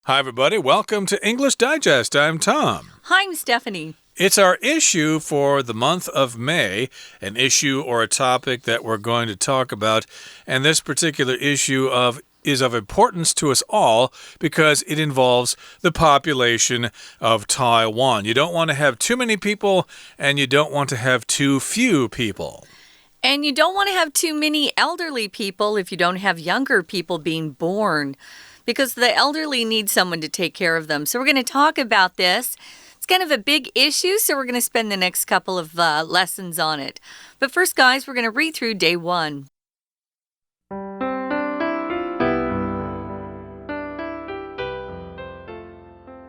Hi, everybody. Welcome to English Digest. I'm Tom. Hi, I'm Stephanie. It's our issue for the month of May, an issue or a topic that we're going to talk about. And this particular issue is of importance to us all because it involves the population of Taiwan. You don't want to have too many people, and you don't want to have too few people. And you don't want to have too many elderly people if you don't have younger people being born, because the elderly need someone to take care of them. So we're going to talk about this. It's kind of a big issue, so we're going to spend the next couple of lessons on it. But first, guys, we're going to read through day 1.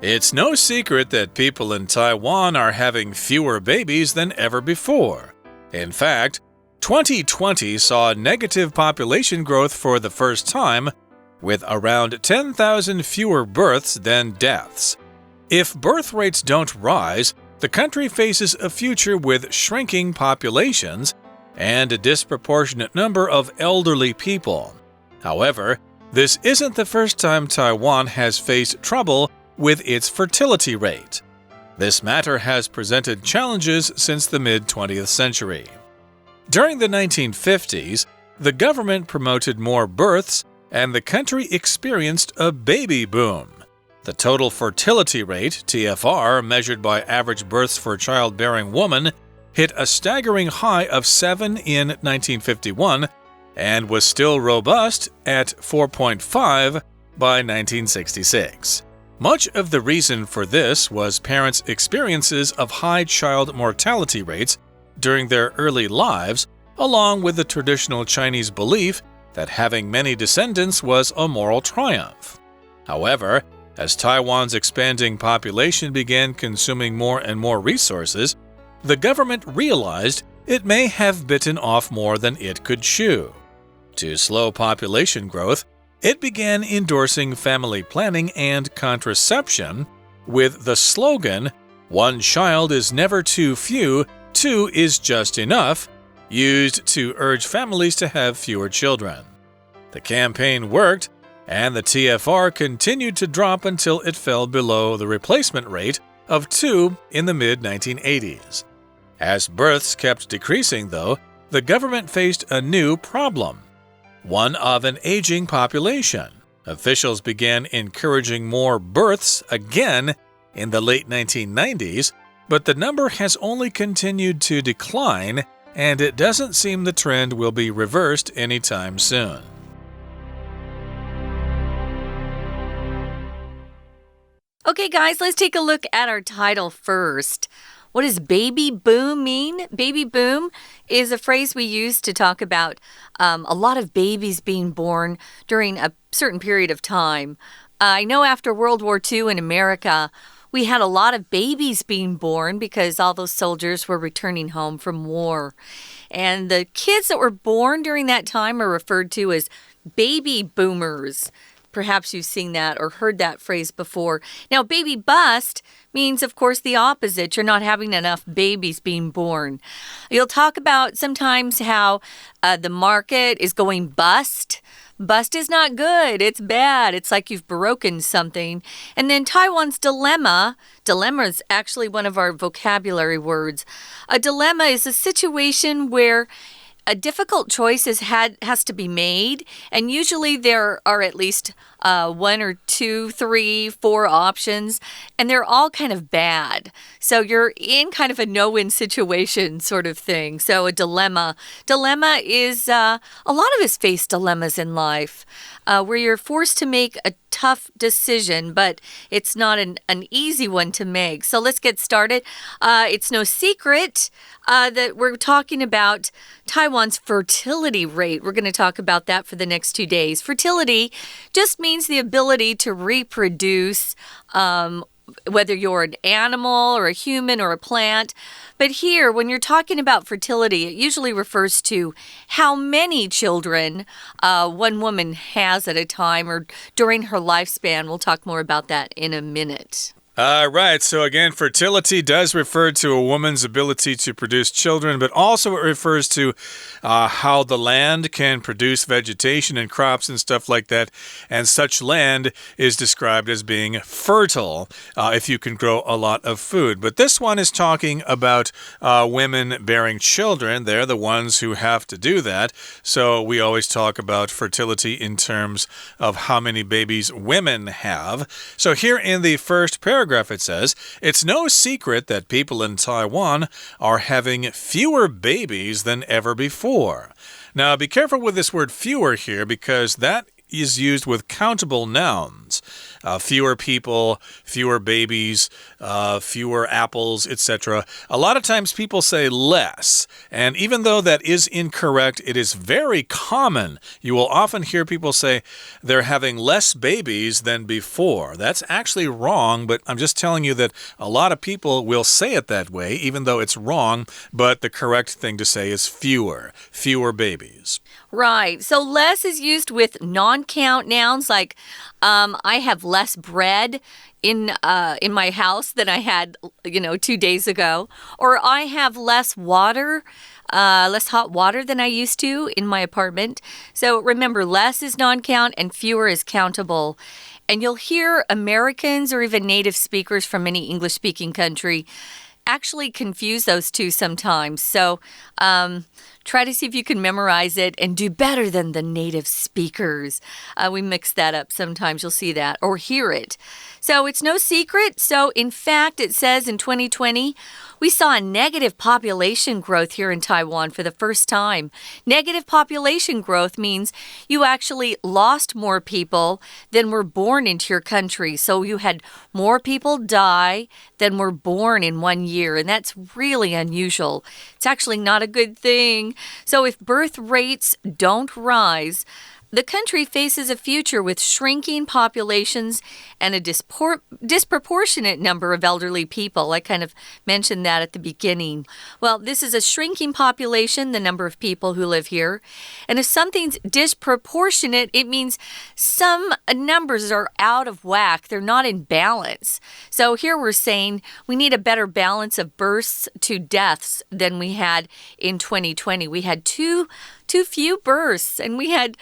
It's no secret that people in Taiwan are having fewer babies than ever before. In fact, 2020 saw negative population growth for the first time, with around 10,000 fewer births than deaths. If birth rates don't rise, the country faces a future with shrinking populations and a disproportionate number of elderly people. However, this isn't the first time Taiwan has faced trouble with its fertility rate. This matter has presented challenges since the mid-20th century. During the 1950s, the government promoted more births, and the country experienced a baby boom. The total fertility rate, TFR, measured by average births for a childbearing woman, hit a staggering high of 7 in 1951 and was still robust at 4.5 by 1966. Much of the reason for this was parents' experiences of high child mortality rates during their early lives, along with the traditional Chinese belief that having many descendants was a moral triumph. However, as Taiwan's expanding population began consuming more and more resources, the government realized it may have bitten off more than it could chew. To slow population growth, it began endorsing family planning and contraception with the slogan, "One child is never too few, 2 is just enough," used to urge families to have fewer children. The campaign worked, and the TFR continued to drop until it fell below the replacement rate of 2 in the mid-1980s. As births kept decreasing, though, the government faced a new problem, one of an aging population. Officials began encouraging more births again in the late 1990s, but the number has only continued to decline, and it doesn't seem the trend will be reversed anytime soon. Okay, guys, let's take a look at our title first. What does baby boom mean? Baby boom is a phrase we use to talk about a lot of babies being born during a certain period of time. I know after World War II in America, we had a lot of babies being born because all those soldiers were returning home from war. And the kids that were born during that time are referred to as baby boomers. Perhaps you've seen that or heard that phrase before. Now, baby bust means, of course, the opposite. You're not having enough babies being born. You'll talk about sometimes how the market is going bust. Bust is not good. It's bad. It's like you've broken something. And then Taiwan's dilemma. Dilemma is actually one of our vocabulary words. A dilemma is a situation where a difficult choice has to be made, and usually there are at least 1 or 2, 3, 4 options, and they're all kind of bad. So you're in kind of a no-win situation sort of thing. So a dilemma. Dilemma is, a lot of us face dilemmas in life, where you're forced to make a tough decision, but it's not an easy one to make. So let's get started. It's no secret that we're talking about Taiwan's fertility rate. We're going to talk about that for the next 2 days. Fertility just means the ability to reproduce, whether you're an animal or a human or a plant. But here, when you're talking about fertility, it usually refers to how many children one woman has at a time or during her lifespan. We'll talk more about that in a minute. Right. So again, fertility does refer to a woman's ability to produce children, but also it refers to how the land can produce vegetation and crops and stuff like that. And such land is described as being fertile if you can grow a lot of food. But this one is talking about women bearing children. They're the ones who have to do that. So we always talk about fertility in terms of how many babies women have. So here in the first paragraph, it says, it's no secret that people in Taiwan are having fewer babies than ever before. Now, be careful with this word fewer here because that is used with countable nouns. Fewer people, fewer babies, fewer apples, etc. A lot of times people say less. And even though that is incorrect, it is very common. You will often hear people say they're having less babies than before. That's actually wrong, but I'm just telling you that a lot of people will say it that way, even though it's wrong. But the correct thing to say is fewer babies. Right. So less is used with non-count nouns like I have less bread in my house than I had, 2 days ago. Or I have less water, less hot water than I used to in my apartment. So remember, less is non-count and fewer is countable. And you'll hear Americans or even native speakers from any English-speaking country actually confuse those two sometimes. So try to see if you can memorize it and do better than the native speakers. We mix that up sometimes. You'll see that or hear it. So it's no secret. So in fact, it says in 2020, we saw a negative population growth here in Taiwan for the first time. Negative population growth means you actually lost more people than were born into your country. So you had more people die than were born in 1 year, and that's really unusual. It's actually not a good thing. So if birth rates don't rise, the country faces a future with shrinking populations and a disproportionate number of elderly people. I kind of mentioned that at the beginning. Well, this is a shrinking population, the number of people who live here. And if something's disproportionate, it means some numbers are out of whack. They're not in balance. So here we're saying we need a better balance of births to deaths than we had in 2020. We had too few births and we had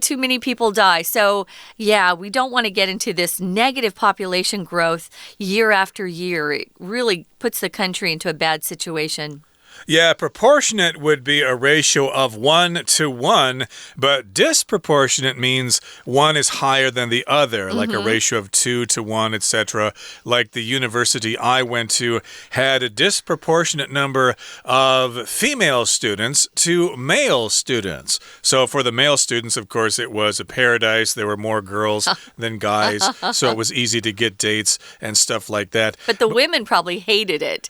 too many people die. So yeah, we don't want to get into this negative population growth year after year. It really puts the country into a bad situation. Yeah, proportionate would be a ratio of 1 to 1, but disproportionate means one is higher than the other, like a ratio of 2 to 1, etc. Like the university I went to had a disproportionate number of female students to male students. So for the male students, of course, it was a paradise. There were more girls than guys, so it was easy to get dates and stuff like that. But the women probably hated it.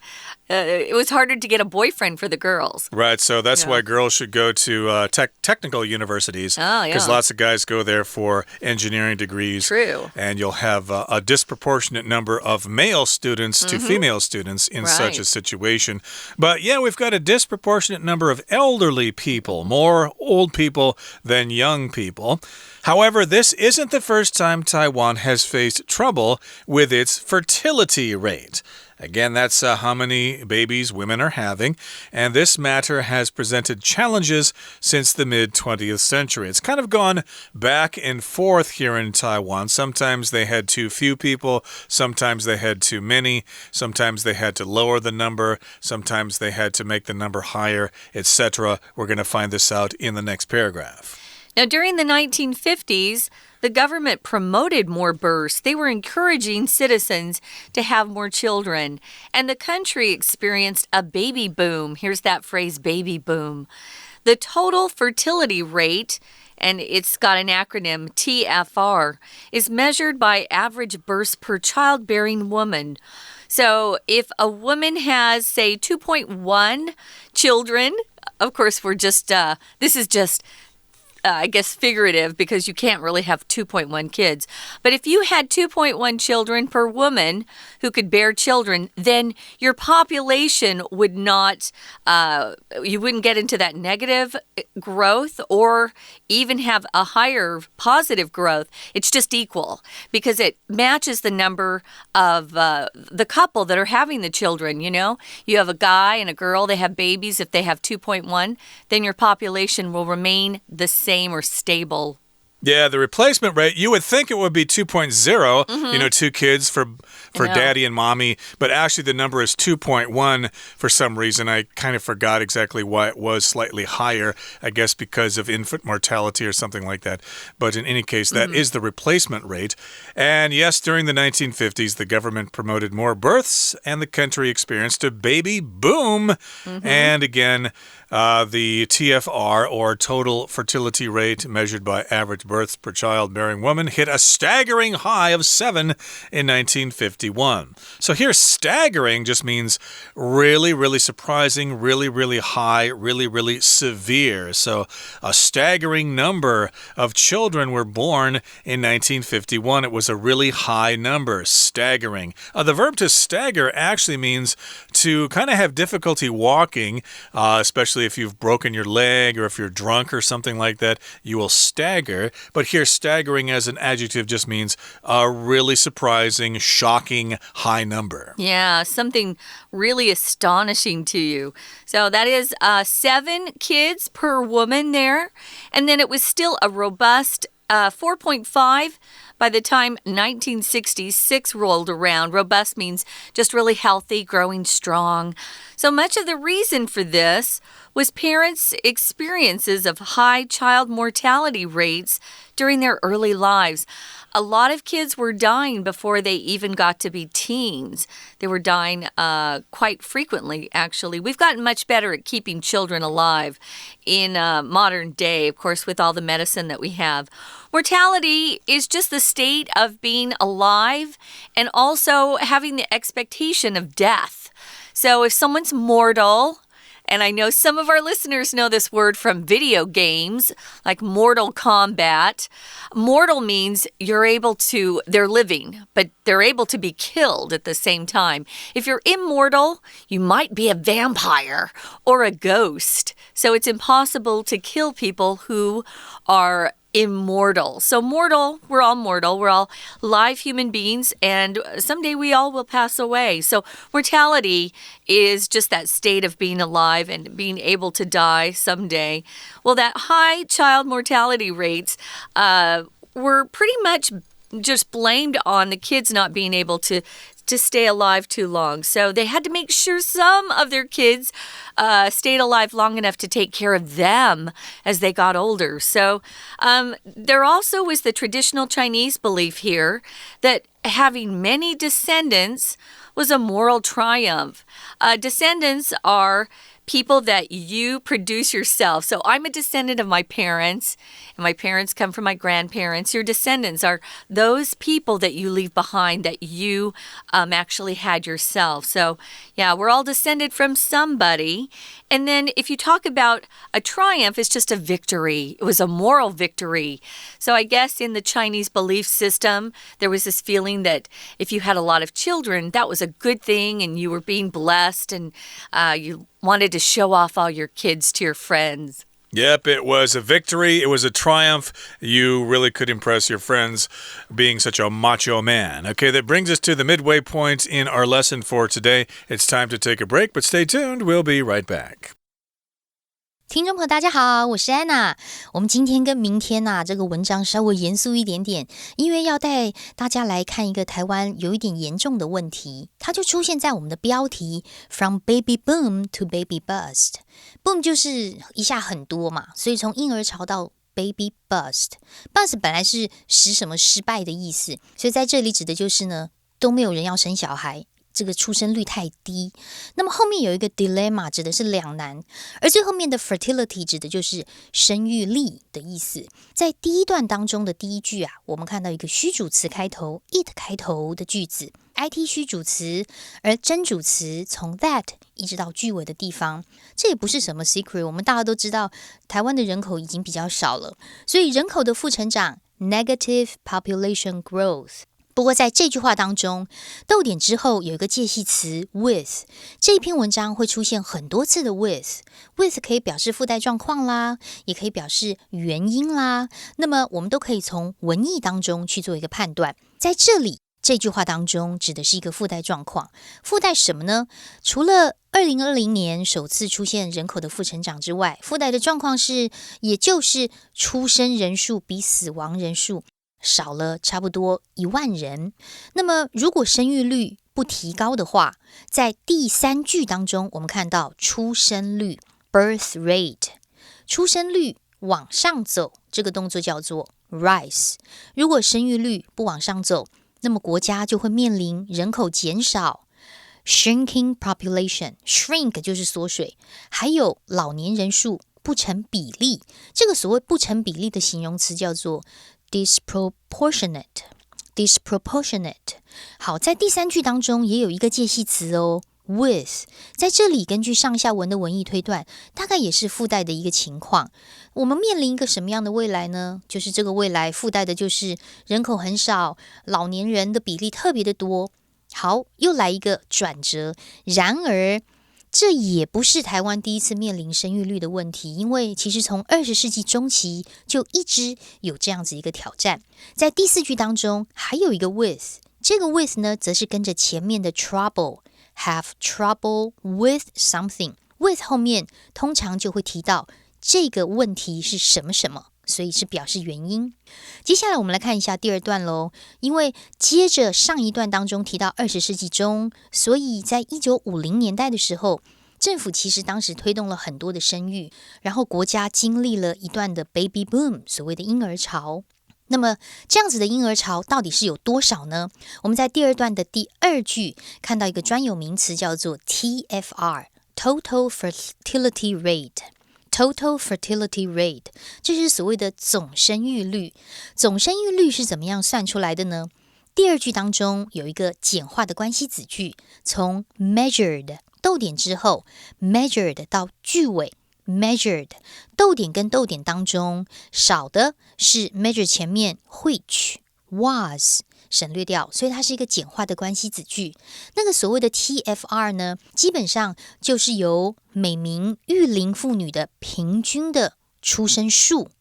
It was harder to get a boyfriend for the girls. Right, so that's why girls should go to technical universities. Because lots of guys go there for engineering degrees. True. And you'll have a disproportionate number of male students to female students in such a situation. But yeah, we've got a disproportionate number of elderly people, more old people than young people. However, this isn't the first time Taiwan has faced trouble with its fertility rate. Again, that's how many babies women are having, and this matter has presented challenges since the mid-20th century. It's kind of gone back and forth here in Taiwan. Sometimes they had too few people, sometimes they had too many, sometimes they had to lower the number, sometimes they had to make the number higher, etc. We're going to find this out in the next paragraph. Now, during the 1950s, the government promoted more births. They were encouraging citizens to have more children. And the country experienced a baby boom. Here's that phrase, baby boom. The total fertility rate, and it's got an acronym, TFR, is measured by average births per childbearing woman. So if a woman has, say, 2.1 children, of course, this is just I guess figurative because you can't really have 2.1 kids. But if you had 2.1 children per woman who could bear children, then your population would not, you wouldn't get into that negative growth or even have a higher positive growth. It's just equal because it matches the number of the couple that are having the children, you know? You have a guy and a girl, they have babies. If they have 2.1, then your population will remain the same or stable. Yeah, the replacement rate, you would think it would be 2.0, you know, 2 kids for daddy and mommy, but actually the number is 2.1 for some reason. I kind of forgot exactly why it was slightly higher, I guess because of infant mortality or something like that. But in any case, that is the replacement rate. And yes, during the 1950s, the government promoted more births and the country experienced a baby boom. And again, the TFR, or total fertility rate measured by average births per childbearing woman, hit a staggering high of 7 in 1951. So here, staggering just means really, really surprising, really, really high, really, really severe. So a staggering number of children were born in 1951. It was a really high number, staggering. The verb to stagger actually means to kind of have difficulty walking, especially if you've broken your leg or if you're drunk or something like that, you will stagger. But here, staggering as an adjective just means a really surprising, shocking high number. Yeah, something really astonishing to you. So that is 7 kids per woman there. And then it was still a robust 4.5 by the time 1966 rolled around. Robust means just really healthy, growing strong. So much of the reason for this was parents' experiences of high child mortality rates during their early lives. A lot of kids were dying before they even got to be teens. They were dying quite frequently, actually. We've gotten much better at keeping children alive in modern day, of course, with all the medicine that we have. Mortality is just the state of being alive and also having the expectation of death. So if someone's mortal, and I know some of our listeners know this word from video games, like Mortal Kombat. Mortal means they're living, but they're able to be killed at the same time. If you're immortal, you might be a vampire or a ghost. So it's impossible to kill people who are immortal. So mortal, we're all live human beings, and someday we all will pass away. So mortality is just that state of being alive and being able to die someday. Well, that high child mortality rates were pretty much just blamed on the kids not being able to stay alive too long. So they had to make sure some of their kids stayed alive long enough to take care of them as they got older. So there also was the traditional Chinese belief here that having many descendants was a moral triumph. Descendants are people that you produce yourself. So I'm a descendant of my parents, and my parents come from my grandparents. Your descendants are those people that you leave behind that you actually had yourself. So yeah, we're all descended from somebody. And then if you talk about a triumph, it's just a victory. It was a moral victory. So I guess in the Chinese belief system, there was this feeling that if you had a lot of children, that was a good thing and you were being blessed and you wanted to show off all your kids to your friends. Yep, it was a victory. It was a triumph. You really could impress your friends being such a macho man. Okay, that brings us to the midway point in our lesson for today. It's time to take a break, but stay tuned. We'll be right back. 听众朋友大家好，我是安娜。我们今天跟明天这个文章稍微严肃一点点，因为要带大家来看一个台湾有一点严重的问题，它就出现在我们的标题 From Baby Boom to Baby Bust。 Boom 就是一下很多嘛，所以从婴儿潮到 Baby Bust。Bust 本来是使什么失败的意思，所以在这里指的就是呢，都没有人要生小孩，这个出生率太低。那么后面有一个 dilemma 指的是两难，而最后面的 fertility 指的就是生育力的意思。在第一段当中的第一句啊，我们看到一个虚主词开头 it 开头的句子， it 虚主词，而真主词从 that 一直到句尾的地方。这也不是什么 secret， 我们大家都知道台湾的人口已经比较少了，所以人口的负成长 negative population growth。不过在这句话当中，逗点之后有一个介系词 with， 这一篇文章会出现很多次的 with 可以表示附带状况啦，也可以表示原因啦，那么我们都可以从文意当中去做一个判断。在这里这句话当中指的是一个附带状况，附带什么呢？除了2020年首次出现人口的负成长之外，附带的状况是，也就是出生人数比死亡人数少了差不多1万人。那么如果生育率不提高的话，在第三句当中我们看到出生率 birth rate， 出生率往上走，这个动作叫做 rise。 如果生育率不往上走，那么国家就会面临人口减少 shrinking population， shrink 就是缩水，还有老年人数不成比例。这个所谓不成比例的形容词叫做disproportionate。 好，在第三句当中也有一个介系词哦 with， 在这里根据上下文的文意推断，大概也是附带的一个情况。我们面临一个什么样的未来呢？就是这个未来附带的就是人口很少，老年人的比例特别的多。好，又来一个转折，然而这也不是台湾第一次面临生育率的问题，因为其实从20世纪中期就一直有这样子一个挑战。在第四句当中还有一个 with， 这个 with 呢则是跟着前面的 trouble， have trouble with something， with 后面通常就会提到这个问题是什么什么，所以是表示原因。接下来我们来看一下第二段咯，因为接着上一段当中提到20世纪中，所以在1950年代的时候，政府其实当时推动了很多的生育，然后国家经历了一段的 baby boom， 所谓的婴儿潮。那么这样子的婴儿潮到底是有多少呢？我们在第二段的第二句看到一个专有名词叫做 TFR Total Fertility Rate，Total Fertility Rate， 这是所谓的总生育率。总生育率是怎么样算出来的呢？第二句当中有一个简化的关系子句，从 measured 逗点之后 measured 到句尾 measured， 逗点跟逗点当中少的是 measure 前面 which was，省略掉，所以它是一个简化的关系子句。那个所谓的 TFR 呢，基本上就是由每名育龄妇女的平均的出生数，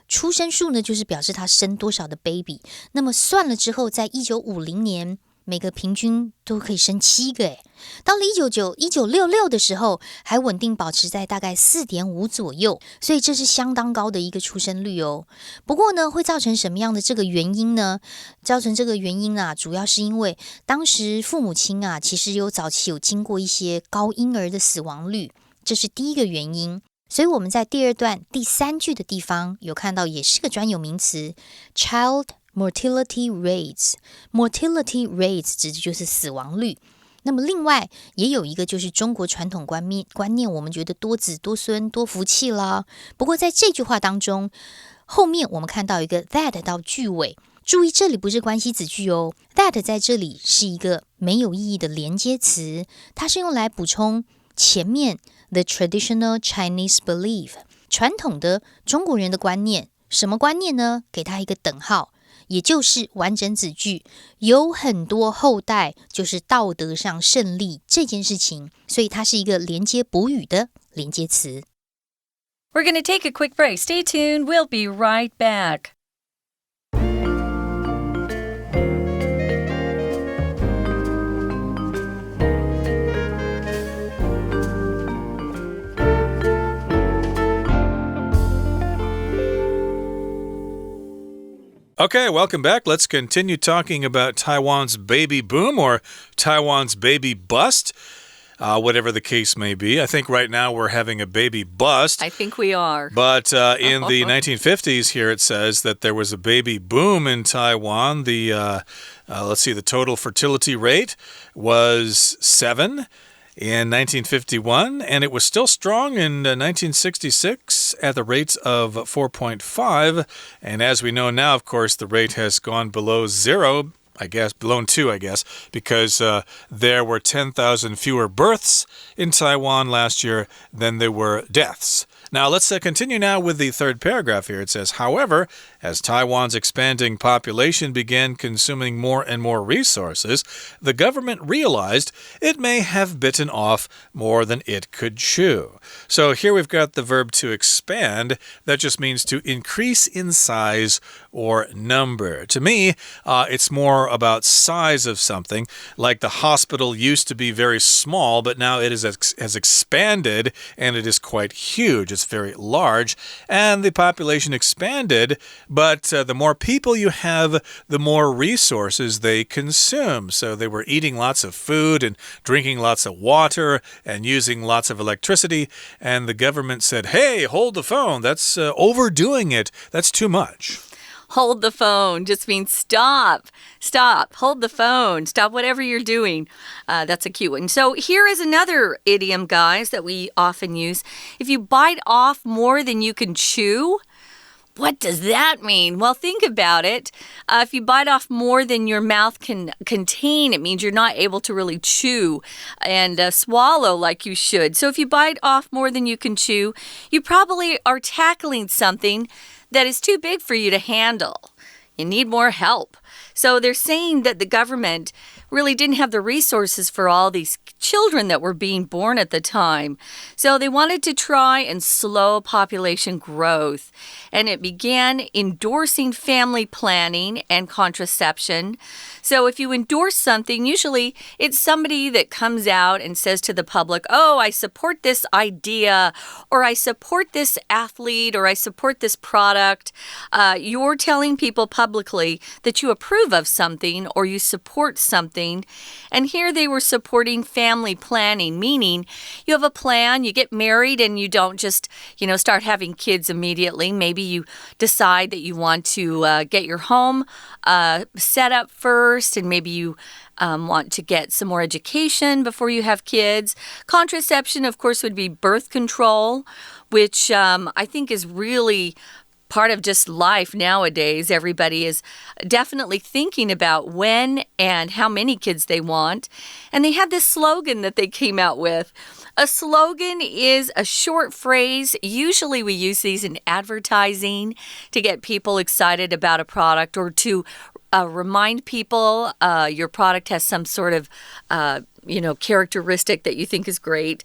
出生数呢就是表示她生多少的 baby， 那么算了之后，在1950年每个平均都可以生7个。到了1966的时候还稳定保持在大概 4.5 左右，所以这是相当高的一个出生率哦。不过呢，会造成什么样的这个原因呢？造成这个原因啊，主要是因为当时父母亲啊，其实早期有经过一些高婴儿的死亡率，这是第一个原因。所以我们在第二段第三句的地方有看到，也是个专有名词 Child Mortality Rates， Mortality Rates 指的就是死亡率。那么另外也有一个就是中国传统观念，我们觉得多子多孙多福气啦。不过在这句话当中，后面我们看到一个 that 到句尾，注意这里不是关系子句哦， that 在这里是一个没有意义的连接词，它是用来补充前面 the traditional Chinese belief， 传统的中国人的观念。什么观念呢？给它一个等号，也就是完整子句，有很多后代就是道德上胜利这件事情，所以它是一个连接补语的连接词。 We're going to take a quick break. Stay tuned. We'll be right back. Okay, welcome back. Let's continue talking about Taiwan's baby boom or Taiwan's baby bust, whatever the case may be. I think right now we're having a baby bust. I think we are. But in the 1950s here it says that there was a baby boom in Taiwan. The Let's see, the total fertility rate was 7 in 1951, and it was still strong in 1966 at the rate of 4.5. And as we know now, of course, the rate has gone below 0. Below 2, because there were 10,000 fewer births in Taiwan last year than there were deaths. Now, let's continue now with the third paragraph here. It says, however, as Taiwan's expanding population began consuming more and more resources, the government realized it may have bitten off more than it could chew. So here we've got the verb to expand. That just means to increase in size or number. To me, it's more about size of something. Like the hospital used to be very small, but now it has expanded and it is quite huge. It's very large, and the population expanded, but the more people you have, the more resources they consume. So they were eating lots of food and drinking lots of water and using lots of electricity, and the government said, hey, hold the phone. That's overdoing it. That's too much. Hold the phone just means stop. Stop. Hold the phone. Stop whatever you're doing. That's a cute one. So here is another idiom, guys, that we often use. If you bite off more than you can chew, what does that mean? Well, think about it. If you bite off more than your mouth can contain, it means you're not able to really chew and swallow like you should. So if you bite off more than you can chew, you probably are tackling something that is too big for you to handle. You need more help. So they're saying that the government really didn't have the resources for all these children that were being born at the time. So they wanted to try and slow population growth. And it began endorsing family planning and contraception. So if you endorse something, usually it's somebody that comes out and says to the public, oh, I support this idea, or I support this athlete, or I support this product. You're telling people publicly that you approve of something or you support something. And here they were supporting family planning, meaning you have a plan, you get married, and you don't just, start having kids immediately. Maybe you decide that you want to get your home set up first, and maybe you want to get some more education before you have kids. Contraception, of course, would be birth control, which I think is really part of just life nowadays. Everybody is definitely thinking about when and how many kids they want. And they had this slogan that they came out with. A slogan is a short phrase. Usually we use these in advertising to get people excited about a product or to remind people your product has some sort of characteristic that you think is great.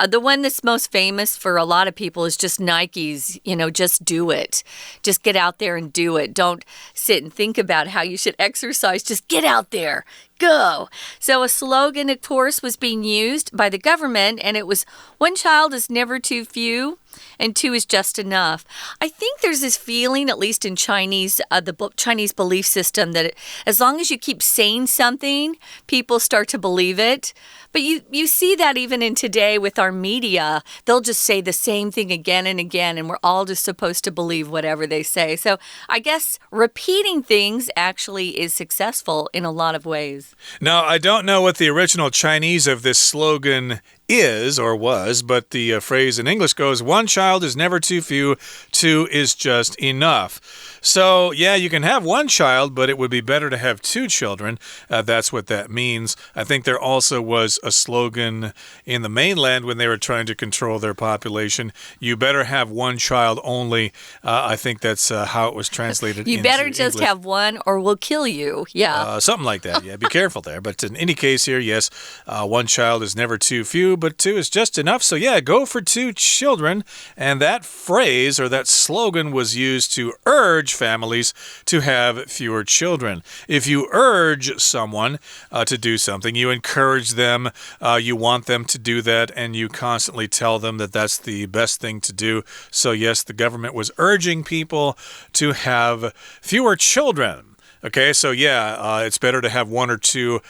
The one that's most famous for a lot of people is just Nike's, just do it. Just get out there and do it. Don't sit and think about how you should exercise. Just get out there. Go. So a slogan, of course, was being used by the government, and it was one child is never too few, and 2 is just enough. I think there's this feeling, at least in Chinese, the Chinese belief system, that as long as you keep saying something, people start to believe it. But you see that even in today with our media. They'll just say the same thing again and again, and we're all just supposed to believe whatever they say. So I guess repeating things actually is successful in a lot of ways. Now, I don't know what the original Chinese of this slogan is or was, but the phrase in English goes, one child is never too few, 2 is just enough. So, yeah, you can have one child, but it would be better to have 2 children. That's what that means. I think there also was a slogan in the mainland when they were trying to control their population. You better have one child only. I think that's how it was translated. You better just English. Have one or we'll kill you. Yeah. Something like that. Yeah, be careful there. But in any case here, yes, one child is never too few, but 2 is just enough. So, yeah, go for 2 children. And that phrase or that slogan was used to urge families to have fewer children. If you urge someone to do something, you encourage them, you want them to do that, and you constantly tell them that that's the best thing to do. So, yes, the government was urging people to have fewer children. Okay, so yeah, it's better to have 1 or 2,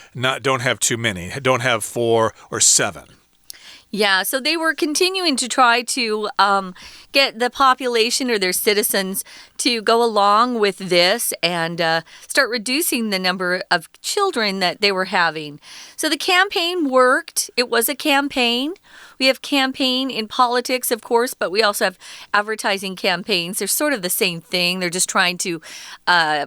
don't have too many. Don't have 4 or 7. Yeah, so they were continuing to try to get the population or their citizens to go along with this and start reducing the number of children that they were having. So the campaign worked. It was a campaign. We have campaign in politics, of course, but we also have advertising campaigns. They're sort of the same thing. They're just trying to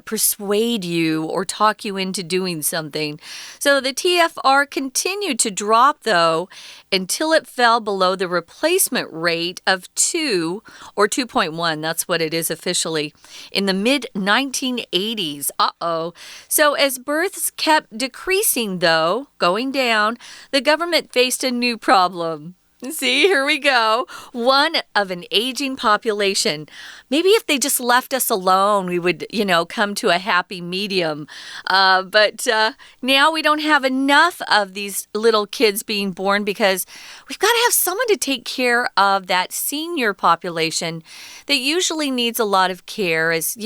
persuade you or talk you into doing something. So the TFR continued to drop, though, until it fell below the replacement rate of 2 or 2.1. That's what it is officially in the mid-1980s. So as births kept decreasing, though, going down, the government faced a new problem. See, here we go. One of an aging population. Maybe if they just left us alone, we would, come to a happy medium. But now we don't have enough of these little kids being born because we've got to have someone to take care of that senior population that usually needs a lot of care as,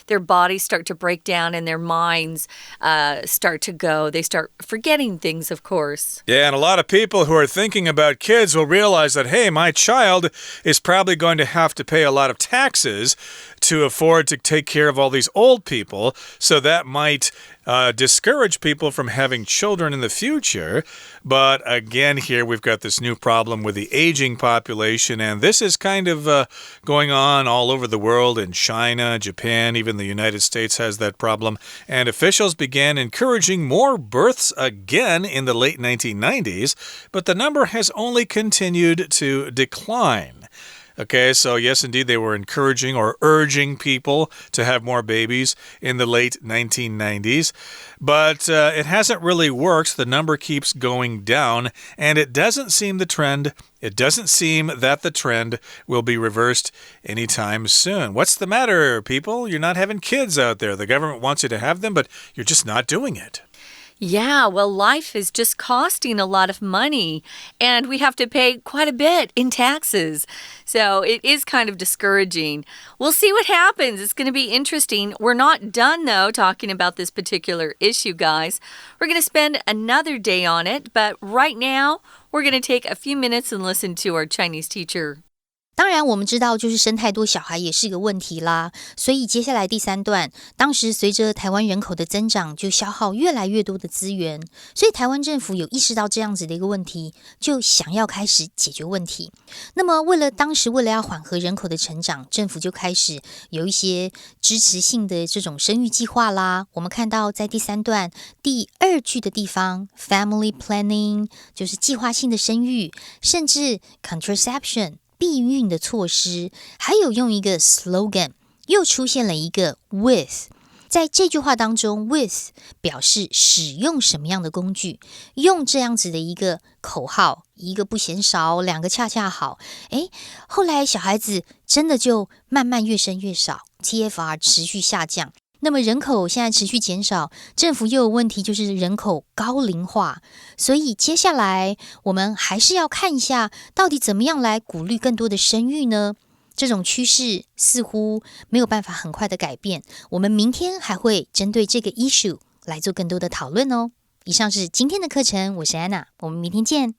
their bodies start to break down and their minds start to go. They start forgetting things, of course. Yeah, and a lot of people who are thinking about kids will realize that, hey, my child is probably going to have to pay a lot of taxes to afford to take care of all these old people. So that might discourage people from having children in the future. But again, here we've got this new problem with the aging population, and this is kind of going on all over the world. In China, Japan, even the United States has that problem. And officials began encouraging more births again in the late 1990s, but the number has only continued to decline. Okay, so yes, indeed, they were encouraging or urging people to have more babies in the late 1990s. But it hasn't really worked. The number keeps going down, and it doesn't seem that the trend will be reversed anytime soon. What's the matter, people? You're not having kids out there. The government wants you to have them, but you're just not doing it. Yeah, well, life is just costing a lot of money, and we have to pay quite a bit in taxes. So it is kind of discouraging. We'll see what happens. It's going to be interesting. We're not done, though, talking about this particular issue, guys. We're going to spend another day on it, but right now, we're going to take a few minutes and listen to our Chinese teacher. 当然我们知道就是生太多小孩也是个问题啦，所以接下来第3段，当时随着台湾人口的增长，就消耗越来越多的资源，所以台湾政府有意识到这样子的一个问题，就想要开始解决问题。那么当时为了要缓和人口的成长，政府就开始有一些支持性的这种生育计划啦。我们看到在第3段第2句的地方 family planning 就是计划性的生育，甚至 contraception避孕的措施，还有用一个 slogan， 又出现了一个 with。 在这句话当中 with 表示使用什么样的工具，用这样子的一个口号，一个不嫌少，两个恰恰好。后来小孩子真的就慢慢越生越少， TFR 持续下降。那么人口现在持续减少，政府又有问题，就是人口高龄化，所以接下来我们还是要看一下，到底怎么样来鼓励更多的生育呢？这种趋势似乎没有办法很快的改变，我们明天还会针对这个 issue 来做更多的讨论哦。以上是今天的课程，我是安娜，我们明天见。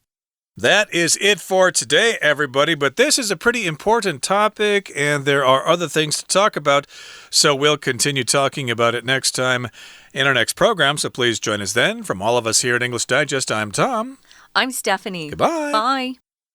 That is it for today, everybody. But this is a pretty important topic, and there are other things to talk about. So we'll continue talking about it next time in our next program. So please join us then. From all of us here at English Digest, I'm Tom. I'm Stephanie. Goodbye. Bye.